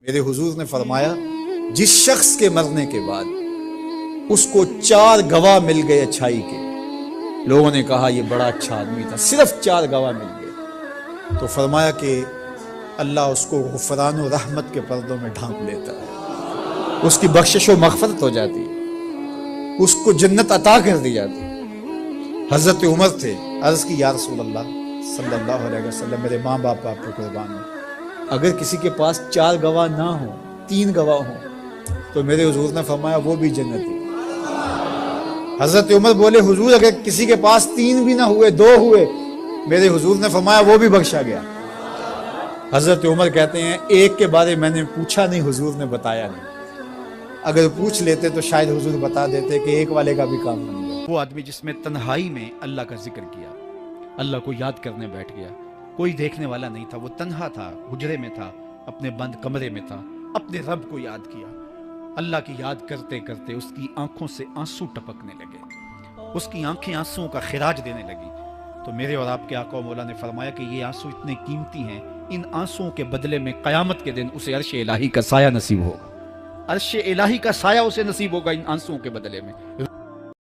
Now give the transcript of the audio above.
میرے حضور نے فرمایا جس شخص کے مرنے کے بعد اس کو 4 گواہ مل گئے اچھائی کے، لوگوں نے کہا یہ بڑا اچھا آدمی تھا، صرف 4 گواہ مل گئے، تو فرمایا کہ اللہ اس کو غفران و رحمت کے پردوں میں ڈھانپ لیتا ہے، اس کی بخشش و مغفرت ہو جاتی ہے، اس کو جنت عطا کر دی جاتی ہے۔ حضرت عمر تھے، عرض کی یا رسول اللہ صلی اللہ علیہ وسلم، میرے ماں باپ آپ کو قربان ہوں، اگر کسی کے پاس 4 گواہ نہ ہوں، 3 گواہ ہوں، تو میرے حضور نے فرمایا وہ بھی جنتی۔ حضرت عمر بولے حضور اگر کسی کے پاس 3 بھی نہ ہوئے، 2 ہوئے، میرے حضور نے فرمایا وہ بھی بخشا گیا۔ حضرت عمر کہتے ہیں ایک کے بارے میں نے پوچھا نہیں، حضور نے بتایا نہیں، اگر پوچھ لیتے تو شاید حضور بتا دیتے کہ ایک والے کا بھی کام بن گیا۔ وہ آدمی جس میں تنہائی میں اللہ کا ذکر کیا، اللہ کو یاد کرنے بیٹھ گیا، کوئی دیکھنے والا نہیں تھا، وہ تنہا تھا، حجرے میں تھا، اپنے بند کمرے میں تھا، اپنے رب کو یاد کیا، اللہ کی یاد کرتے کرتے اس کی آنکھوں سے آنسو ٹپکنے لگے، اس کی آنکھیں آنسوؤں کا خراج دینے لگی۔ تو میرے اور آپ کے آقا و مولا نے فرمایا کہ یہ آنسو اتنے قیمتی ہیں، ان آنسوؤں کے بدلے میں قیامت کے دن اسے عرش الہی کا سایہ نصیب ہوگا، عرش الہی کا سایہ اسے نصیب ہوگا ان آنسوؤں کے بدلے میں۔